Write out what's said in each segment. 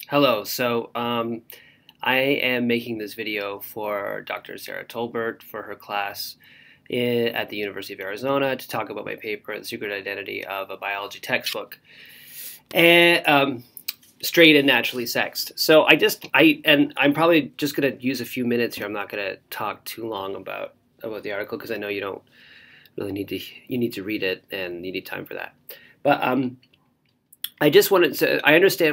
Hello. I am making this video for Dr. Sarah Tolbert for her class at the University of Arizona to talk about my paper, The Secret Identity of a Biology Textbook, and straight and naturally sexed. I'm probably just going to use a few minutes here. I'm not going to talk too long about the article because I know you don't really you need to read it and you need time for that. But I just wanted to,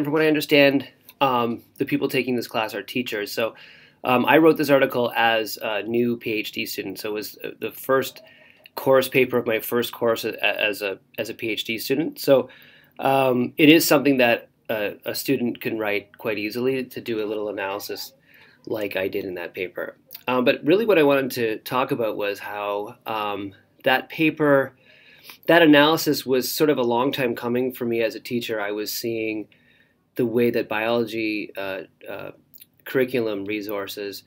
from what I understand, the people taking this class are teachers. I wrote this article as a new PhD student. So it was the first course paper of my first course as a PhD student. It is something that a student can write quite easily to do a little analysis like I did in that paper. But really what I wanted to talk about was how that analysis was sort of a long time coming for me as a teacher. I was seeing the way that biology curriculum resources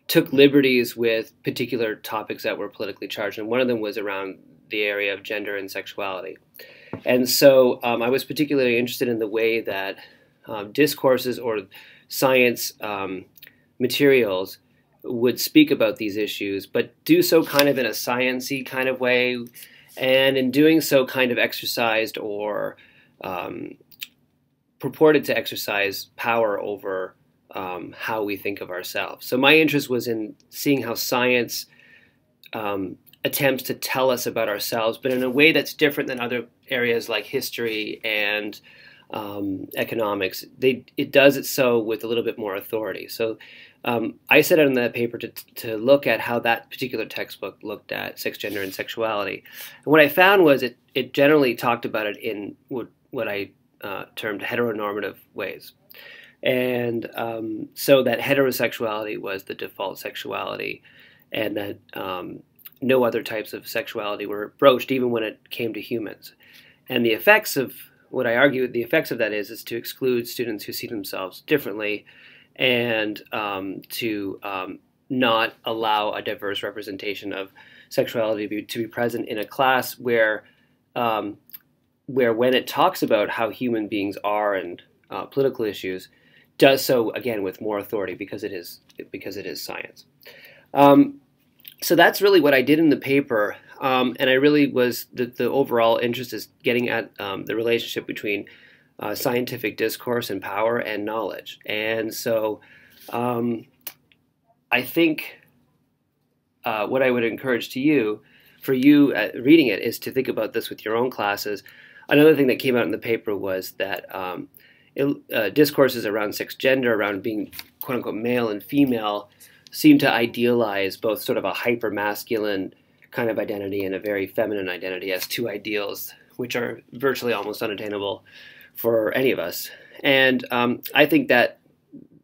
took liberties with particular topics that were politically charged, and one of them was around the area of gender and sexuality. And so I was particularly interested in the way that discourses or science materials would speak about these issues, but do so kind of in a science-y kind of way, and in doing so kind of exercised or purported to exercise power over how we think of ourselves. So my interest was in seeing how science attempts to tell us about ourselves, but in a way that's different than other areas like history and economics. It does it so with a little bit more authority. So I set out in that paper to look at how that particular textbook looked at sex, gender, and sexuality. And what I found was it generally talked about it in what I termed heteronormative ways. And so that heterosexuality was the default sexuality, and that no other types of sexuality were broached, even when it came to humans. And the effects of what I argue, the effects of that is to exclude students who see themselves differently, and to not allow a diverse representation of sexuality to be present in a class where when it talks about how human beings are and political issues, does so again with more authority because it is science. So that's really what I did in the paper, and I really was the overall interest is getting at the relationship between scientific discourse and power and knowledge. And so I think what I would encourage for you reading it, is to think about this with your own classes. Another thing that came out in the paper was that discourses around sex gender, around being quote-unquote male and female, seem to idealize both sort of a hyper-masculine kind of identity and a very feminine identity as two ideals which are virtually almost unattainable for any of us. And I think that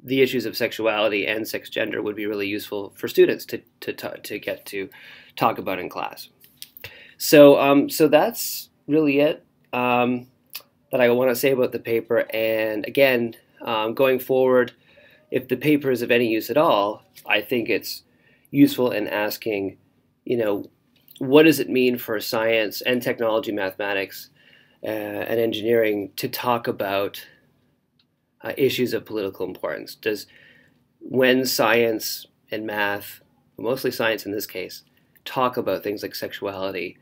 the issues of sexuality and sex gender would be really useful for students to get to talk about in class. So that's really it that I want to say about the paper. And again, going forward, if the paper is of any use at all, I think it's useful in asking, what does it mean for science and technology, mathematics, and engineering to talk about issues of political importance? When science and math, mostly science in this case, talk about things like sexuality,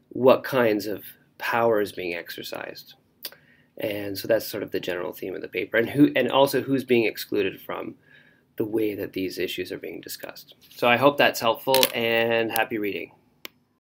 what kinds of power is being exercised? And so that's sort of the general theme of the paper, and also who's being excluded from the way that these issues are being discussed. So I hope that's helpful, and happy reading.